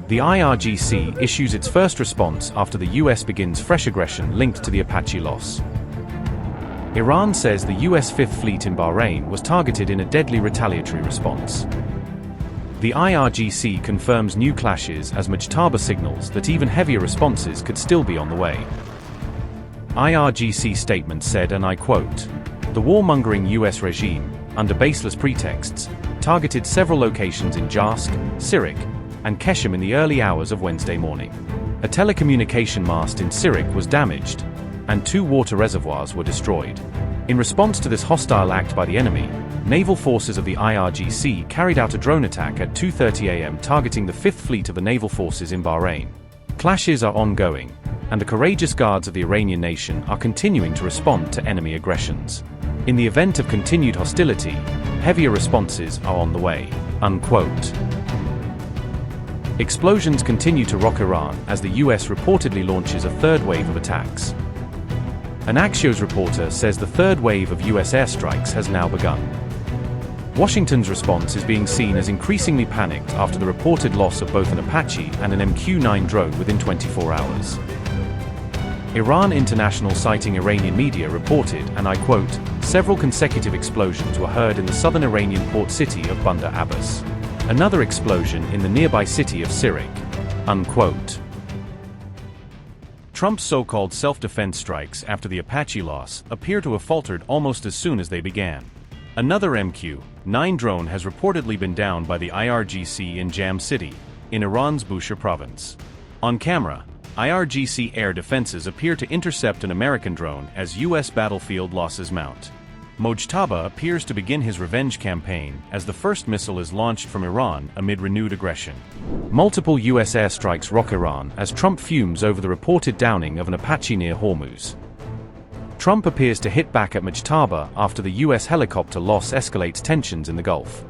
The IRGC issues its first response after the US begins fresh aggression linked to the Apache loss. Iran says the US Fifth Fleet in Bahrain was targeted in a deadly retaliatory response. The IRGC confirms new clashes as Mujtaba signals that even heavier responses could still be on the way. IRGC statement said, and I quote, "The warmongering US regime, under baseless pretexts, targeted several locations in Jask, Sirik, and Keshem in the early hours of Wednesday morning. A telecommunication mast in Sirik was damaged, and 2 water reservoirs were destroyed. In response to this hostile act by the enemy, naval forces of the IRGC carried out a drone attack at 2:30 a.m. targeting the Fifth Fleet of the naval forces in Bahrain. Clashes are ongoing, and the courageous guards of the Iranian nation are continuing to respond to enemy aggressions. In the event of continued hostility, heavier responses are on the way." Unquote. Explosions continue to rock Iran as the US reportedly launches a third wave of attacks. An Axios reporter says the third wave of US airstrikes has now begun. Washington's response is being seen as increasingly panicked after the reported loss of both an Apache and an MQ-9 drone within 24 hours. Iran International, citing Iranian media, reported, and I quote, "Several consecutive explosions were heard in the southern Iranian port city of Bandar Abbas. Another explosion in the nearby city of Sirik." Unquote. Trump's so-called self-defense strikes after the Apache loss appear to have faltered almost as soon as they began. Another MQ-9 drone has reportedly been downed by the IRGC in Jam City, in Iran's Bushehr province. On camera, IRGC air defenses appear to intercept an American drone as US battlefield losses mount. Mojtaba appears to begin his revenge campaign as the first missile is launched from Iran amid renewed aggression. Multiple US airstrikes rock Iran as Trump fumes over the reported downing of an Apache near Hormuz. Trump appears to hit back at Mojtaba after the US helicopter loss escalates tensions in the Gulf.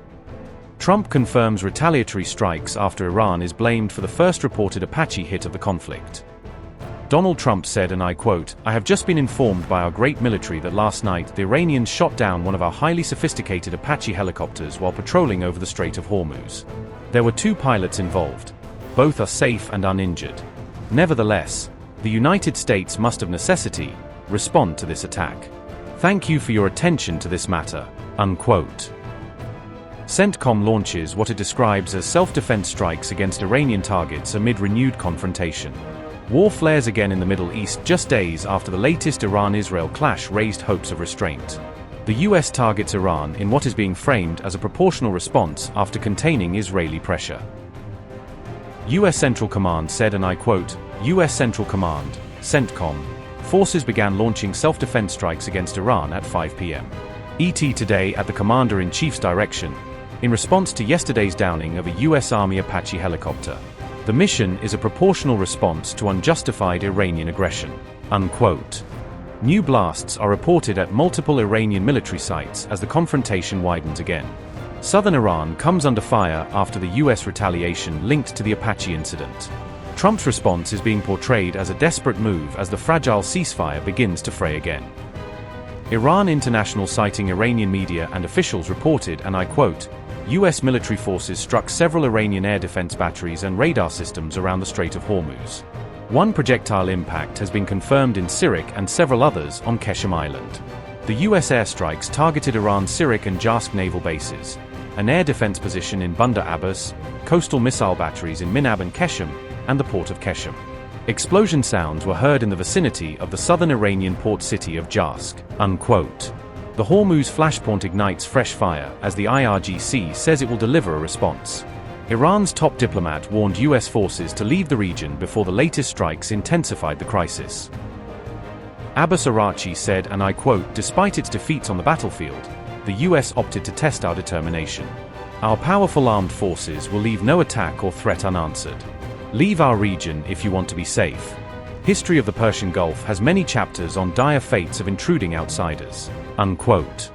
Trump confirms retaliatory strikes after Iran is blamed for the first reported Apache hit of the conflict. Donald Trump said, and I quote, "I have just been informed by our great military that last night the Iranians shot down one of our highly sophisticated Apache helicopters while patrolling over the Strait of Hormuz. There were 2 pilots involved. Both are safe and uninjured. Nevertheless, the United States must of necessity respond to this attack. Thank you for your attention to this matter." Unquote. CENTCOM launches what it describes as self-defense strikes against Iranian targets amid renewed confrontation. War flares again in the Middle East just days after the latest Iran-Israel clash raised hopes of restraint. The US targets Iran in what is being framed as a proportional response after containing Israeli pressure. US Central Command said, and I quote, "US Central Command, CENTCOM, forces began launching self-defense strikes against Iran at 5 p.m. ET today at the Commander-in-Chief's direction, in response to yesterday's downing of a US Army Apache helicopter. The mission is a proportional response to unjustified Iranian aggression." Unquote. New blasts are reported at multiple Iranian military sites as the confrontation widens again. Southern Iran comes under fire after the US retaliation linked to the Apache incident. Trump's response is being portrayed as a desperate move as the fragile ceasefire begins to fray again. Iran International, citing Iranian media and officials, reported, and I quote, "US military forces struck several Iranian air defense batteries and radar systems around the Strait of Hormuz. One projectile impact has been confirmed in Sirik and several others on Keshem Island. The US airstrikes targeted Iran's Sirik and Jask naval bases, an air defense position in Bandar Abbas, coastal missile batteries in Minab and Keshem, and the port of Keshem. Explosion sounds were heard in the vicinity of the southern Iranian port city of Jask." Unquote. The Hormuz flashpoint ignites fresh fire as the IRGC says it will deliver a response. Iran's top diplomat warned US forces to leave the region before the latest strikes intensified the crisis. Abbas Araghchi said, and I quote, "Despite its defeats on the battlefield, the US opted to test our determination. Our powerful armed forces will leave no attack or threat unanswered. Leave our region if you want to be safe. History of the Persian Gulf has many chapters on dire fates of intruding outsiders." Unquote.